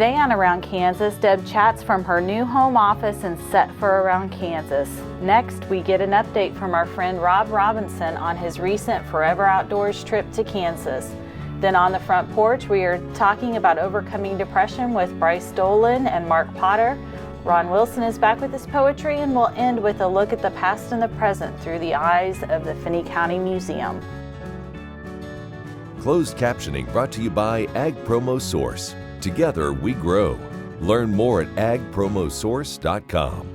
Today on Around Kansas, Deb chats from her new home office and set for Around Kansas. Next, we get an update from our friend Rob Robinson on his recent Forever Outdoors trip to Kansas. Then on the front porch, we are talking about overcoming depression with Bryce Dolan and Mark Potter. Ron Wilson is back with his poetry, and we'll end with a look at the past and the present through the eyes of the Finney County Museum. Closed captioning brought to you by Ag Promo Source. Together we grow. Learn more at agpromosource.com.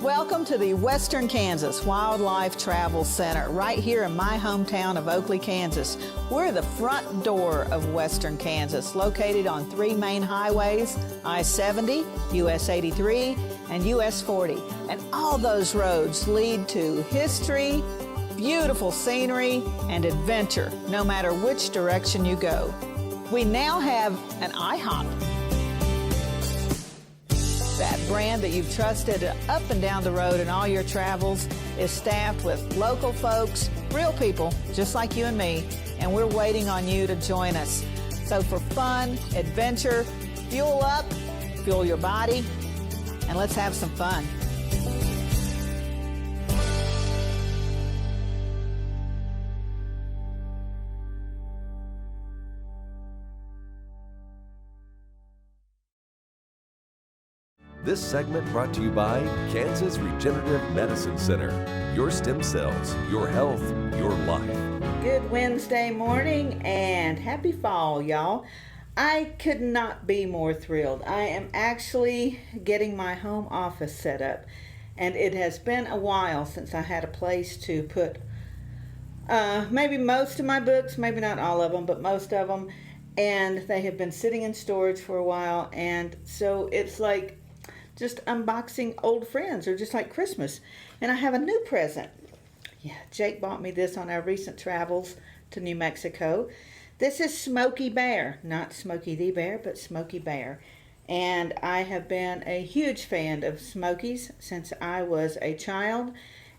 Welcome to the Western Kansas Wildlife Travel Center, right here in my hometown of Oakley, Kansas. We're the front door of Western Kansas, located on 3 main highways, I-70, US 83, and US 40. And all those roads lead to history, beautiful scenery, and adventure, no matter which direction you go. We now have an IHOP. That brand that you've trusted up and down the road in all your travels is staffed with local folks, real people, just like you and me, and we're waiting on you to join us. So for fun, adventure, fuel up, fuel your body, and let's have some fun. This segment brought to you by Kansas Regenerative Medicine Center. Your stem cells, your health, your life. Good Wednesday morning and happy fall, y'all. I could not be more thrilled. I am actually getting my home office set up, and it has been a while since I had a place to put maybe most of my books, maybe not all of them, but most of them, and they have been sitting in storage for a while, and so it's like just unboxing old friends, or just like Christmas. And I have a new present. Yeah, Jake bought me this on our recent travels to New Mexico. This is Smokey Bear, not Smokey the Bear, but Smokey Bear. And I have been a huge fan of Smokies since I was a child.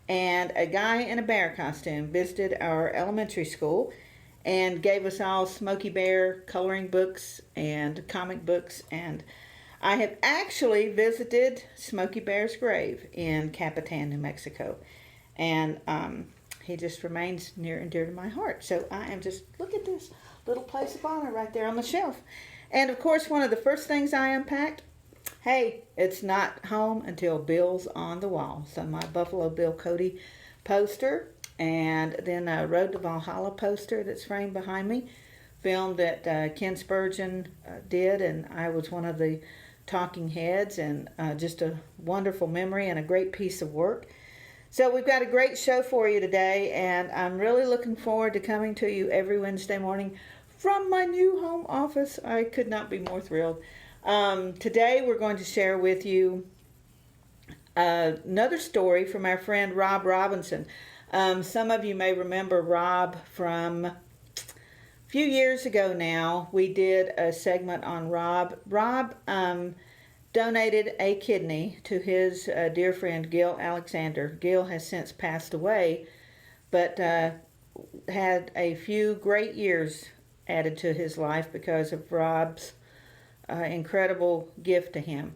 And a guy in a bear costume visited our elementary school and gave us all Smokey Bear coloring books and comic books, and I have actually visited Smokey Bear's grave in Capitan, New Mexico, and he just remains near and dear to my heart. So I am just, look at this little place of honor right there on the shelf. And of course, one of the first things I unpacked, hey, it's not home until Bill's on the wall. So my Buffalo Bill Cody poster, and then a Road to Valhalla poster that's framed behind me, film that Ken Spurgeon did, and I was one of the talking heads, and just a wonderful memory and a great piece of work. So we've got a great show for you today, and I'm really looking forward to coming to you every Wednesday morning from my new home office. I could not be more thrilled. Today we're going to share with you another story from our friend Rob Robinson. Some of you may remember Rob from few years ago now. We did a segment on Rob. Rob donated a kidney to his dear friend Gil Alexander. Gil has since passed away, but had a few great years added to his life because of Rob's incredible gift to him.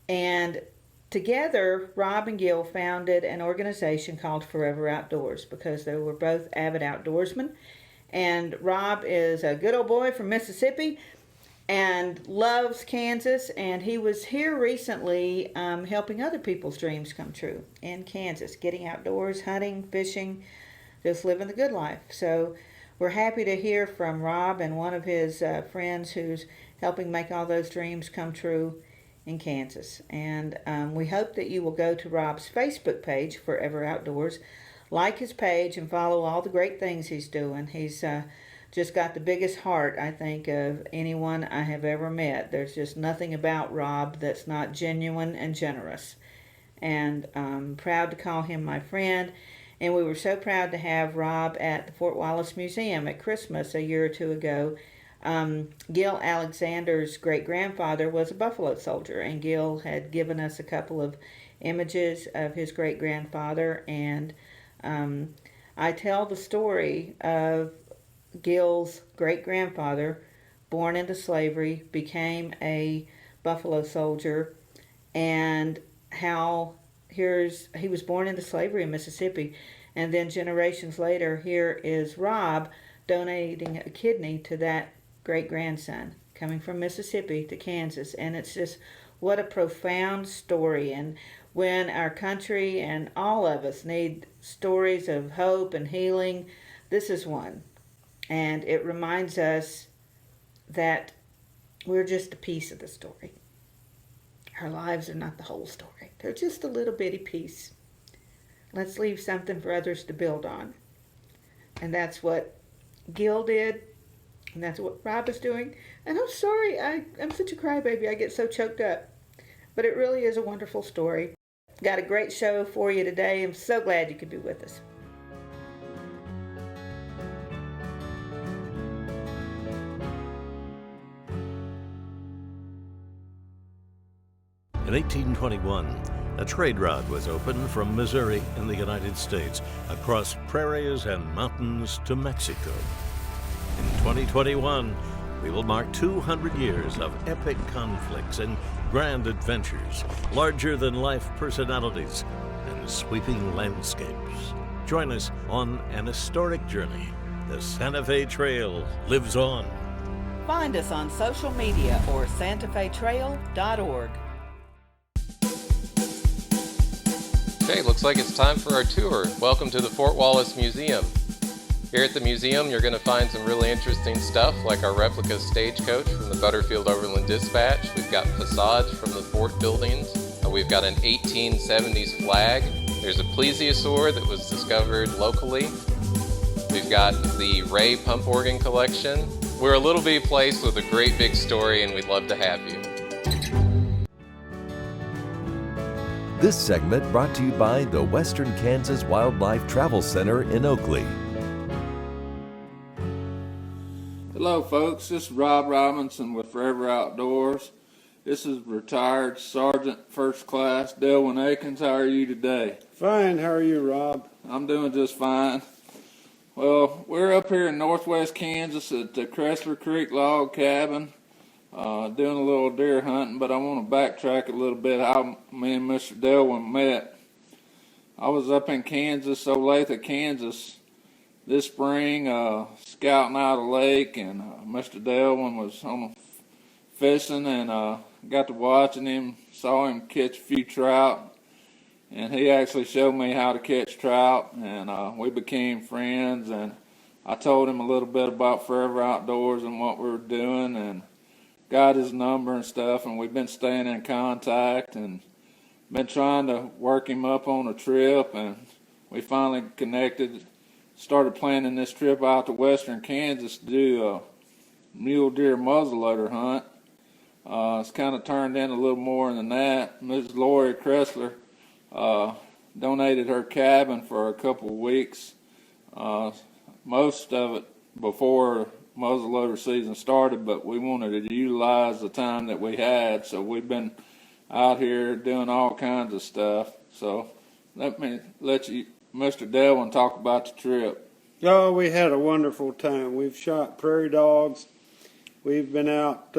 And together, Rob and Gil founded an organization called Forever Outdoors because they were both avid outdoorsmen. And Rob is a good old boy from Mississippi and loves Kansas. And he was here recently helping other people's dreams come true in Kansas, getting outdoors, hunting, fishing, just living the good life. So we're happy to hear from Rob and one of his friends who's helping make all those dreams come true in Kansas. And we hope that you will go to Rob's Facebook page, Forever Outdoors, like his page, and follow all the great things he's doing. He's just got the biggest heart, I think, of anyone I have ever met. There's just nothing about Rob that's not genuine and generous. And I'm proud to call him my friend. And we were so proud to have Rob at the Fort Wallace Museum at Christmas a year or two ago. Gil Alexander's great-grandfather was a Buffalo soldier, and Gil had given us a couple of images of his great-grandfather, and I tell the story of Gil's great-grandfather born into slavery, became a Buffalo soldier, and how he was born into slavery in Mississippi, and then generations later, here is Rob donating a kidney to that great-grandson coming from Mississippi to Kansas. And it's just, what a profound story. And when our country and all of us need stories of hope and healing, this is one. And it reminds us that we're just a piece of the story. Our lives are not the whole story. They're just a little bitty piece. Let's leave something for others to build on. And that's what Gil did, and that's what Rob is doing. And I'm sorry, I'm such a crybaby. I get so choked up. But it really is a wonderful story. Got a great show for you today. I'm so glad you could be with us. In 1821, a trade route was opened from Missouri in the United States across prairies and mountains to Mexico. In 2021, we will mark 200 years of epic conflicts and grand adventures, larger-than-life personalities, and sweeping landscapes. Join us on an historic journey. The Santa Fe Trail lives on. Find us on social media or santafetrail.org. Okay, looks like it's time for our tour. Welcome to the Fort Wallace Museum. Here at the museum, you're going to find some really interesting stuff, like our replica stagecoach from the Butterfield Overland Dispatch. We've got facades from the fort buildings. We've got an 1870s flag. There's a plesiosaur that was discovered locally. We've got the Ray pump organ collection. We're a little bitty place with a great big story, and we'd love to have you. This segment brought to you by the Western Kansas Wildlife Travel Center in Oakley. Hello folks, this is Rob Robinson with Forever Outdoors. This is retired Sergeant First Class Dolan Akins. How are you today? Fine, how are you, Rob? I'm doing just fine. Well, we're up here in northwest Kansas at the Cressler Creek Log Cabin, doing a little deer hunting, but I want to backtrack a little bit how me and Mr. Dolan met. I was up in Kansas, Olathe, Kansas, this spring, scouting out a lake, and Mr. Dolan was on fishing, and got to watching him, saw him catch a few trout, and he actually showed me how to catch trout, and we became friends, and I told him a little bit about Forever Outdoors and what we were doing, and got his number and stuff, and we've been staying in contact and been trying to work him up on a trip, and we finally connected, started planning this trip out to western Kansas to do a mule deer muzzleloader hunt. It's kind of turned into a little more than that. Mrs. Lori Cressler donated her cabin for a couple of weeks, most of it before muzzleloader season started, but we wanted to utilize the time that we had, so we've been out here doing all kinds of stuff. So let me let you, Mr. Dolan, talk about the trip. Oh, we had a wonderful time. We've shot prairie dogs. We've been out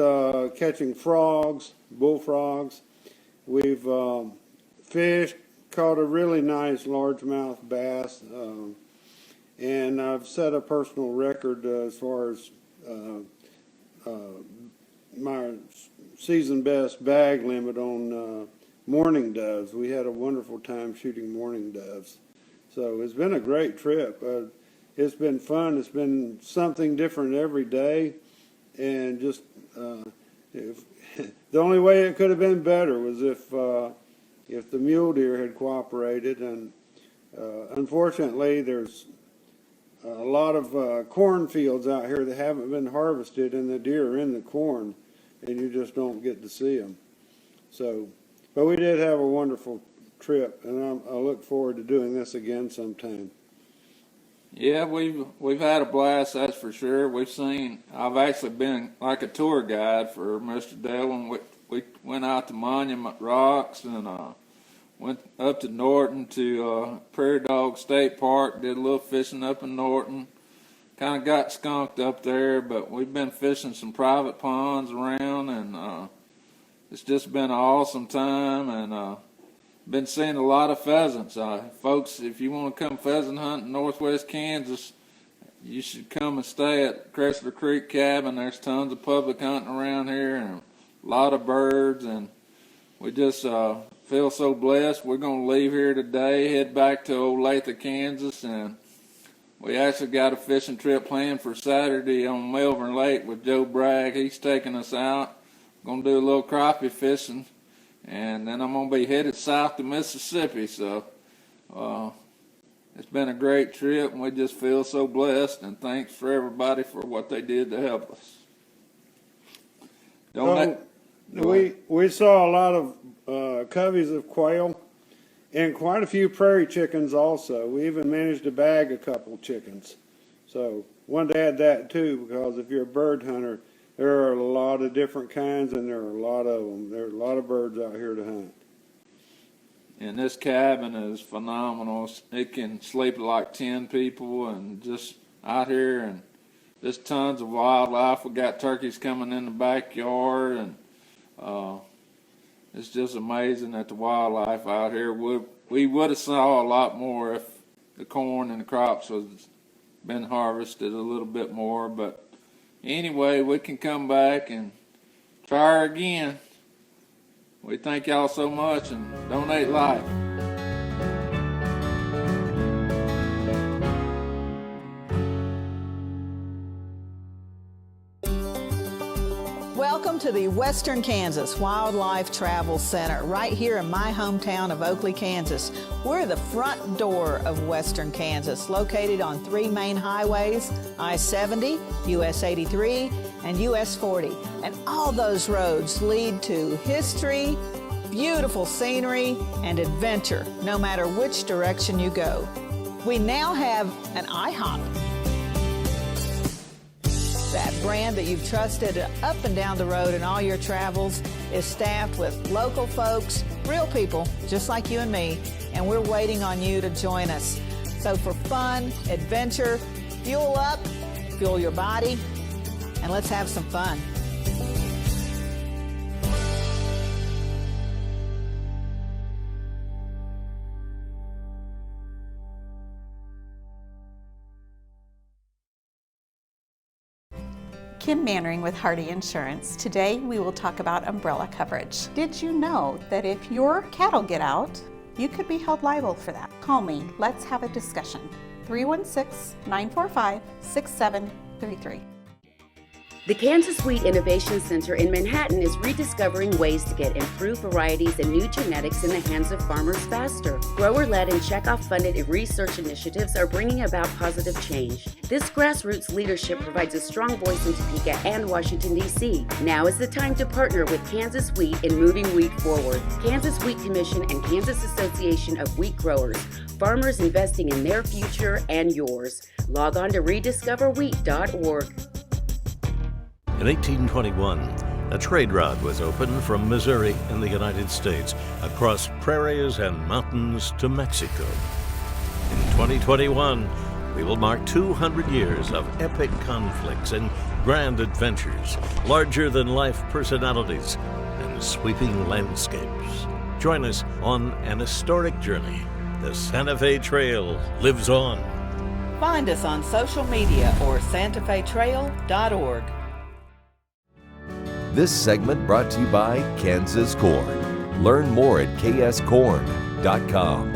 catching frogs, bullfrogs. We've fished, caught a really nice largemouth bass, and I've set a personal record as far as my season best bag limit on mourning doves. We had a wonderful time shooting mourning doves. So it's been a great trip. It's been fun. It's been something different every day, and just the only way it could have been better was if the mule deer had cooperated. And unfortunately, there's a lot of cornfields out here that haven't been harvested, and the deer are in the corn, and you just don't get to see them. So, but we did have a wonderful trip, and I look forward to doing this again sometime. Yeah, we've had a blast, that's for sure. I've actually been like a tour guide for Mr. Dolan. We went out to Monument Rocks and went up to Norton to Prairie Dog State Park, did a little fishing up in Norton, kind of got skunked up there, but we've been fishing some private ponds around, and it's just been an awesome time, and been seeing a lot of pheasants. Folks, if you want to come pheasant hunt in northwest Kansas, you should come and stay at Cressler Creek Cabin. There's tons of public hunting around here and a lot of birds, and we just feel so blessed. We're going to leave here today, head back to Olathe, Kansas, and we actually got a fishing trip planned for Saturday on Melbourne Lake with Joe Bragg. He's taking us out. Going to do a little crappie fishing, and then I'm going to be headed south to Mississippi. So it's been a great trip, and we just feel so blessed, and thanks for everybody for what they did to help us. We saw a lot of coveys of quail and quite a few prairie chickens also. We even managed to bag a couple chickens. So wanted to add that too, because if you're a bird hunter, there are a lot of different kinds, and there are a lot of them. There are a lot of birds out here to hunt. And this cabin is phenomenal. It can sleep like 10 people, and just out here, and just tons of wildlife. We got turkeys coming in the backyard, and it's just amazing at the wildlife out here. We would have saw a lot more if the corn and the crops was been harvested a little bit more, but anyway, we can come back and try again. We thank y'all so much, and donate life. Welcome to the Western Kansas Wildlife Travel Center, right here in my hometown of Oakley, Kansas. We're the front door of Western Kansas, located on 3 main highways, I-70, US 83, and US 40. And all those roads lead to history, beautiful scenery, and adventure, no matter which direction you go. We now have an IHOP. That brand that you've trusted up and down the road in all your travels is staffed with local folks, real people just like you and me, and we're waiting on you to join us. So for fun, adventure, fuel up, fuel your body, and let's have some fun. Kim Mannering with Hardy Insurance. Today we will talk about umbrella coverage. Did you know that if your cattle get out, you could be held liable for that? Call me. Let's have a discussion. 316-945-6733. The Kansas Wheat Innovation Center in Manhattan is rediscovering ways to get improved varieties and new genetics in the hands of farmers faster. Grower-led and checkoff-funded research initiatives are bringing about positive change. This grassroots leadership provides a strong voice in Topeka and Washington, D.C. Now is the time to partner with Kansas Wheat in moving wheat forward. Kansas Wheat Commission and Kansas Association of Wheat Growers. Farmers investing in their future and yours. Log on to rediscoverwheat.org. In 1821, a trade route was opened from Missouri in the United States across prairies and mountains to Mexico. In 2021, we will mark 200 years of epic conflicts and grand adventures, larger-than-life personalities, and sweeping landscapes. Join us on an historic journey. The Santa Fe Trail lives on. Find us on social media or santafetrail.org. This segment brought to you by Kansas Corn. Learn more at kscorn.com.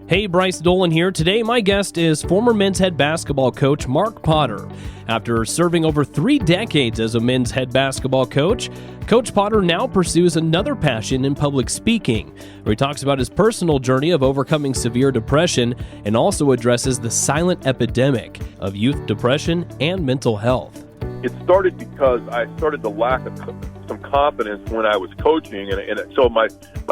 Hey, Bryce Dolan here. Today, my guest is former men's head basketball coach Mark Potter. After serving over 3 decades as a men's head basketball coach, Coach Potter now pursues another passion in public speaking, where he talks about his personal journey of overcoming severe depression and also addresses the silent epidemic of youth depression and mental health. It started because I started to lack some confidence when I was coaching, and so my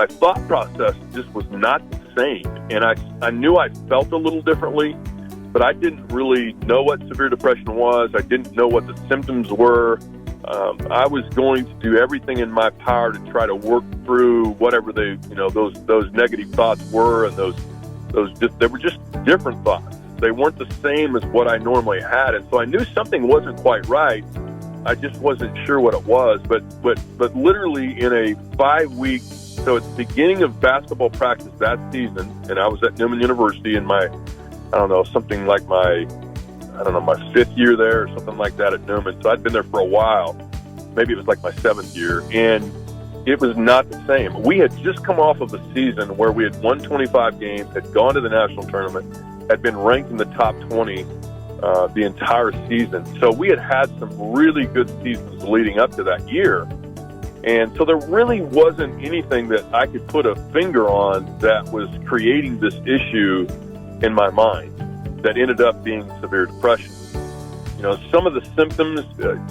thought process just was not the same. And I knew I felt a little differently, but I didn't really know what severe depression was. I didn't know what the symptoms were. I was going to do everything in my power to try to work through whatever those negative thoughts were, and they were just different thoughts. They weren't the same as what I normally had, and so I knew something wasn't quite right. I just wasn't sure what it was. But literally in a 5-week, so at the beginning of basketball practice that season, and I was at Newman University in my 5th year there or something like that at Newman. So I'd been there for a while. Maybe it was like my 7th year. And it was not the same. We had just come off of a season where we had won 25 games, had gone to the national tournament, had been ranked in the top 20 the entire season. So we had had some really good seasons leading up to that year. And so there really wasn't anything that I could put a finger on that was creating this issue in my mind that ended up being severe depression. Some of the symptoms, I'm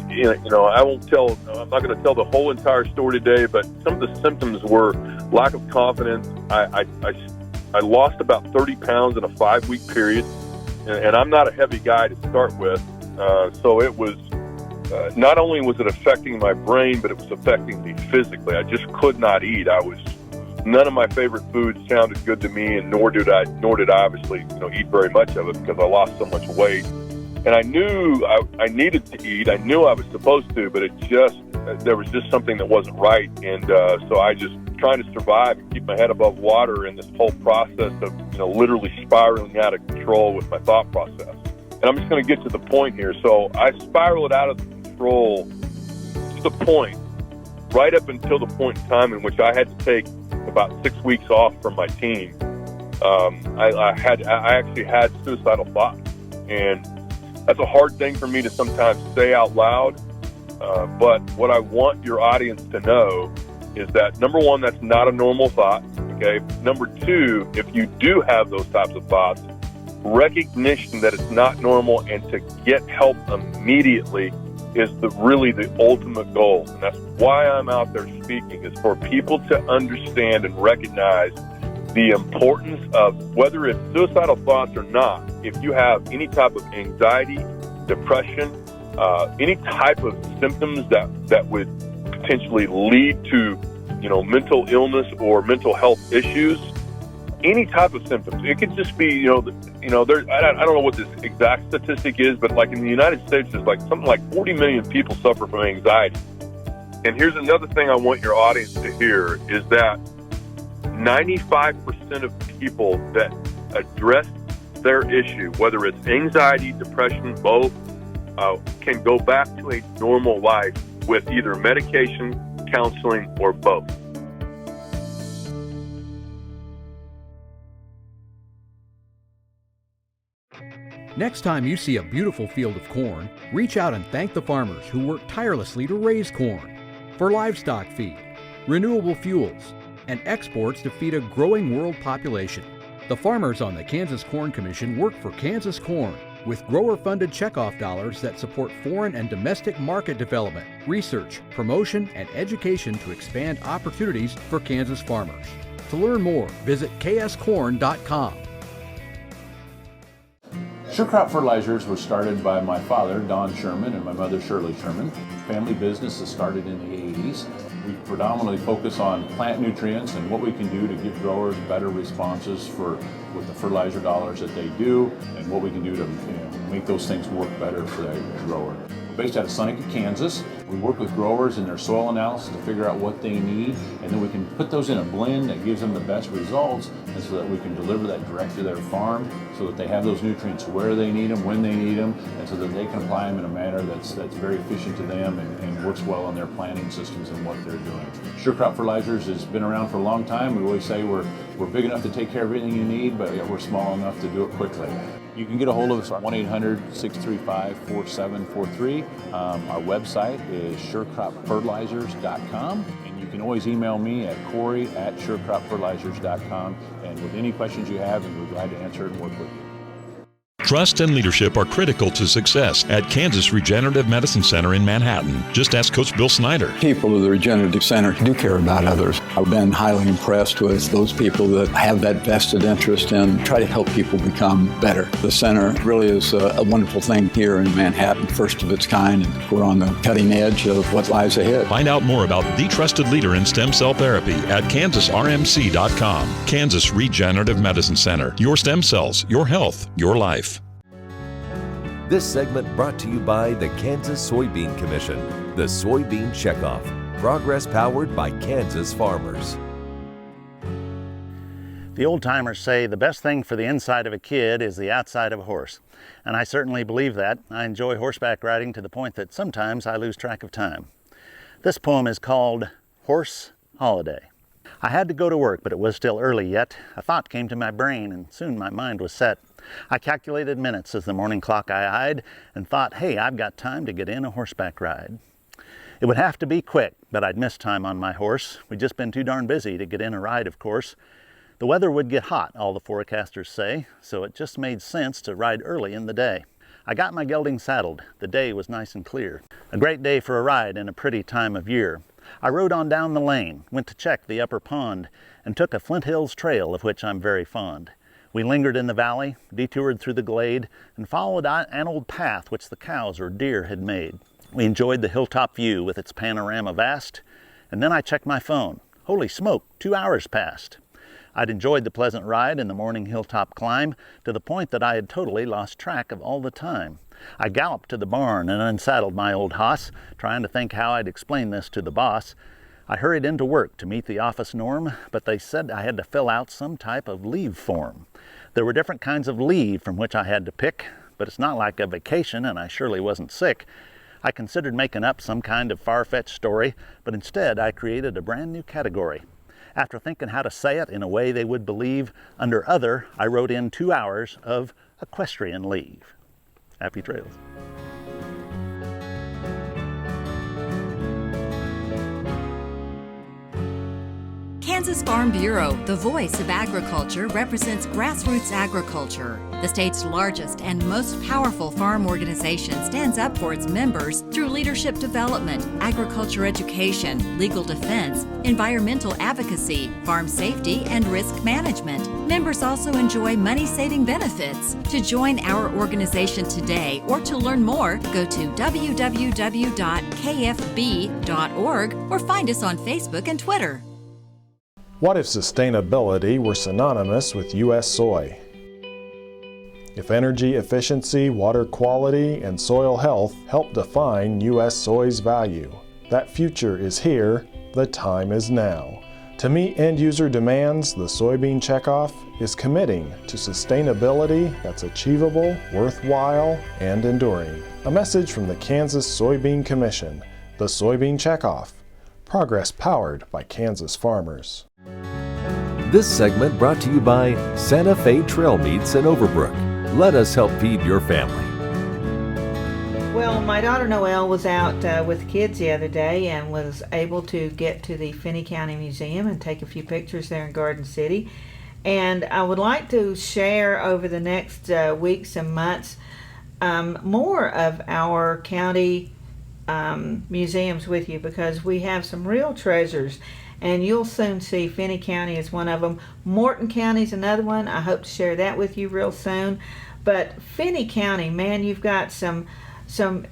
not going to tell the whole entire story today, but some of the symptoms were lack of confidence. I lost about 30 pounds in a 5-week period, and I'm not a heavy guy to start with. So it was, not only was it affecting my brain, but it was affecting me physically. I just could not eat. None of my favorite foods sounded good to me, and nor did I obviously, eat very much of it because I lost so much weight. And I knew I needed to eat. I knew I was supposed to, but there was just something that wasn't right. And so I just trying to survive and keep my head above water in this whole process of, literally spiraling out of control with my thought process. And I'm just going to get to the point here. So I spiraled out of control to the point, right up until the point in time in which I had to take about 6 weeks off from my team. I actually had suicidal thoughts, and that's a hard thing for me to sometimes say out loud. But what I want your audience to know is that, number one, that's not a normal thought. Okay. Number two, if you do have those types of thoughts, recognition that it's not normal and to get help immediately is really the ultimate goal. And that's why I'm out there speaking, is for people to understand and recognize the importance of, whether it's suicidal thoughts or not, if you have any type of anxiety, depression, any type of symptoms that would potentially lead to, mental illness or mental health issues, any type of symptoms. It could just be, I don't know what this exact statistic is, but like in the United States, there's like something like 40 million people suffer from anxiety. And here's another thing I want your audience to hear, is that 95% of people that address their issue, whether it's anxiety, depression, both, can go back to a normal life with either medication, counseling, or both. Next time you see a beautiful field of corn, reach out and thank the farmers who work tirelessly to raise corn for livestock feed, renewable fuels, and exports to feed a growing world population. The farmers on the Kansas Corn Commission work for Kansas Corn with grower-funded checkoff dollars that support foreign and domestic market development, research, promotion, and education to expand opportunities for Kansas farmers. To learn more, visit kscorn.com. Sure Crop Fertilizers was started by my father, Don Sherman, and my mother, Shirley Sherman. Family business that started in the 80s. We predominantly focus on plant nutrients and what we can do to give growers better responses with the fertilizer dollars that they do, and what we can do to make those things work better for that grower. We're based out of Seneca, Kansas. We work with growers in their soil analysis to figure out what they need, and then we can put those in a blend that gives them the best results, and so that we can deliver that direct to their farm, so that they have those nutrients where they need them, when they need them, and so that they can apply them in a manner that's very efficient to them and works well on their planting systems and what they're doing. Sure Crop Fertilizers has been around for a long time. We always say we're big enough to take care of everything you need, but we're small enough to do it quickly. You can get a hold of us at 1-800-635-4743. Our website is surecropfertilizers.com, and you can always email me at Corey@surecropfertilizers.com, and with any questions you have, and we're glad to answer and work with you. Trust and leadership are critical to success at Kansas Regenerative Medicine Center in Manhattan. Just ask Coach Bill Snyder. People of the Regenerative Center do care about others. I've been highly impressed with those people that have that vested interest and try to help people become better. The center really is a wonderful thing here in Manhattan, first of its kind, and we're on the cutting edge of what lies ahead. Find out more about the trusted leader in stem cell therapy at kansasrmc.com. Kansas Regenerative Medicine Center. Your stem cells, your health, your life. This segment brought to you by the Kansas Soybean Commission, the Soybean Checkoff. Progress powered by Kansas farmers. The old-timers say the best thing for the inside of a kid is the outside of a horse. And I certainly believe that. I enjoy horseback riding to the point that sometimes I lose track of time. This poem is called Horse Holiday. I had to go to work, but it was still early yet. A thought came to my brain, and soon my mind was set. I calculated minutes as the morning clock I eyed, and thought, hey, I've got time to get in a horseback ride. It would have to be quick, but I'd miss time on my horse. We'd just been too darn busy to get in a ride, of course. The weather would get hot, all the forecasters say, so it just made sense to ride early in the day. I got my gelding saddled. The day was nice and clear. A great day for a ride and a pretty time of year. I rode on down the lane, went to check the upper pond, and took a Flint Hills trail of which I'm very fond. We lingered in the valley, detoured through the glade, and followed an old path which the cows or deer had made. We enjoyed the hilltop view with its panorama vast, and then I checked my phone. Holy smoke, 2 hours passed. I'd enjoyed the pleasant ride and the morning hilltop climb to the point that I had totally lost track of all the time. I galloped to the barn and unsaddled my old hoss, trying to think how I'd explain this to the boss. I hurried into work to meet the office norm, but they said I had to fill out some type of leave form. There were different kinds of leave from which I had to pick, but it's not like a vacation, and I surely wasn't sick. I considered making up some kind of far-fetched story, but instead I created a brand new category. After thinking how to say it in a way they would believe, under other, I wrote in 2 hours of equestrian leave. Happy trails. Kansas Farm Bureau, the voice of agriculture, represents grassroots agriculture. The state's largest and most powerful farm organization stands up for its members through leadership development, agriculture education, legal defense, environmental advocacy, farm safety, and risk management. Members also enjoy money-saving benefits. To join our organization today or to learn more, go to www.kfb.org or find us on Facebook and Twitter. What if sustainability were synonymous with U.S. soy? If energy efficiency, water quality, and soil health help define U.S. soy's value, that future is here, the time is now. To meet end-user demands, the Soybean Checkoff is committing to sustainability that's achievable, worthwhile, and enduring. A message from the Kansas Soybean Commission, the Soybean Checkoff. Progress powered by Kansas farmers. This segment brought to you by Santa Fe Trail Meats in Overbrook. Let us help feed your family. Well, my daughter Noelle was out with the kids the other day and was able to get to the Finney County Museum and take a few pictures there in Garden City. And I would like to share over the next weeks and months more of our county museums with you, because we have some real treasures. And you'll soon see Finney County is one of them. Morton County is another one. I hope to share that with you real soon. But Finney County, man, you've got some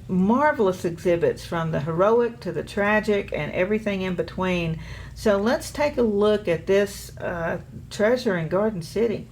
marvelous exhibits, from the heroic to the tragic and everything in between. So let's take a look at this treasure in Garden City.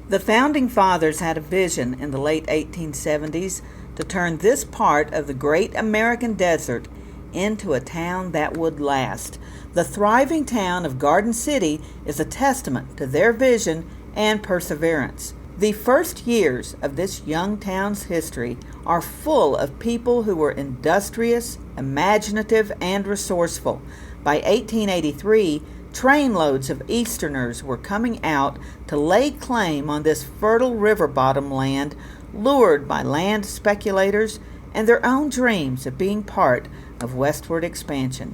The Founding Fathers had a vision in the late 1870s to turn this part of the great American desert into a town that would last. The thriving town of Garden City is a testament to their vision and perseverance. The first years of this young town's history are full of people who were industrious, imaginative, and resourceful. By 1883, trainloads of Easterners were coming out to lay claim on this fertile river bottom land, lured by land speculators and their own dreams of being part of westward expansion.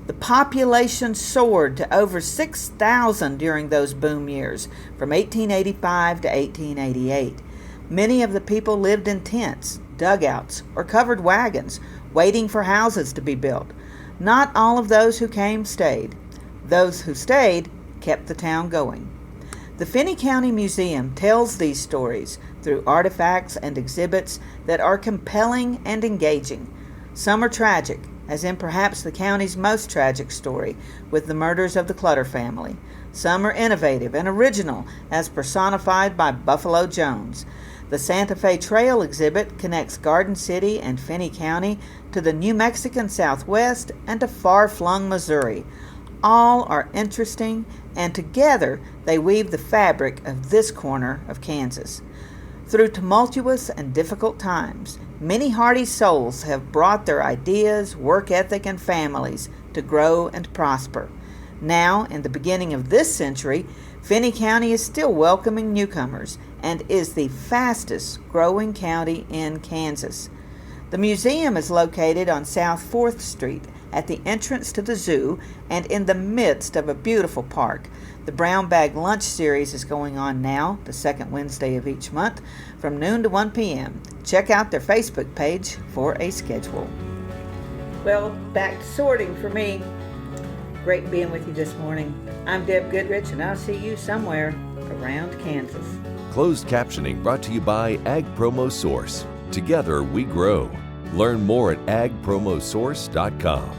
The population soared to over 6,000 during those boom years, from 1885 to 1888. Many of the people lived in tents, dugouts, or covered wagons, waiting for houses to be built. Not all of those who came stayed. Those who stayed kept the town going. The Finney County Museum tells these stories through artifacts and exhibits that are compelling and engaging. Some are tragic, as in perhaps the county's most tragic story with the murders of the Clutter family. Some are innovative and original, as personified by Buffalo Jones. The Santa Fe Trail exhibit connects Garden City and Finney County to the New Mexican Southwest and to far-flung Missouri. All are interesting, and together they weave the fabric of this corner of Kansas. Through tumultuous and difficult times, many hardy souls have brought their ideas, work ethic, and families to grow and prosper. Now, in the beginning of this century, Finney County is still welcoming newcomers and is the fastest growing county in Kansas. The museum is located on South 4th Street at the entrance to the zoo and in the midst of a beautiful park. The Brown Bag Lunch Series is going on now, the second Wednesday of each month, from noon to 1 p.m. Check out their Facebook page for a schedule. Well, back to sorting for me. Great being with you this morning. I'm Deb Goodrich, and I'll see you somewhere around Kansas. Closed captioning brought to you by Ag Promo Source. Together we grow. Learn more at agpromosource.com.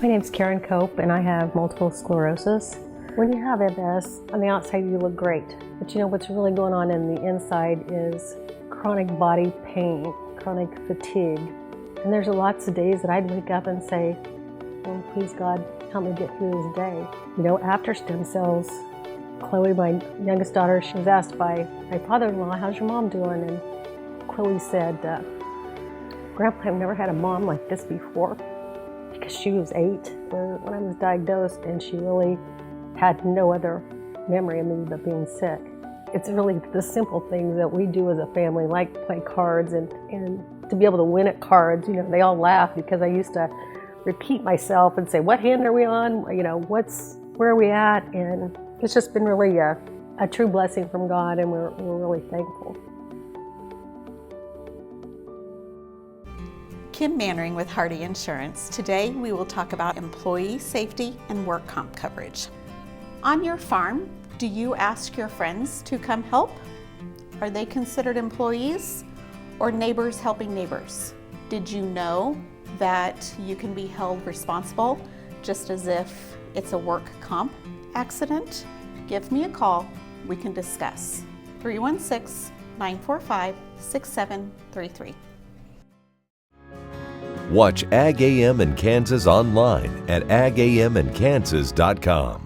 My name's Karen Cope, and I have multiple sclerosis. When you have MS, on the outside you look great, but you know what's really going on in the inside is chronic body pain, chronic fatigue. And there's lots of days that I'd wake up and say, oh, please God, help me get through this day. You know, after stem cells, Chloe, my youngest daughter, she was asked by my father-in-law, how's your mom doing? And Chloe said, Grandpa, I've never had a mom like this before. Because she was 8 when I was diagnosed, and she really had no other memory of me but being sick. It's really the simple things that we do as a family, like play cards and to be able to win at cards. You know, they all laugh because I used to repeat myself and say, what hand are we on? You know, where are we at? And it's just been really a true blessing from God, and we're really thankful. Kim Mannering with Hardy Insurance. Today we will talk about employee safety and work comp coverage. On your farm, do you ask your friends to come help? Are they considered employees or neighbors helping neighbors? Did you know that you can be held responsible just as if it's a work comp accident? Give me a call, we can discuss. 316-945-6733. Watch Ag AM in Kansas online at agamandkansas.com.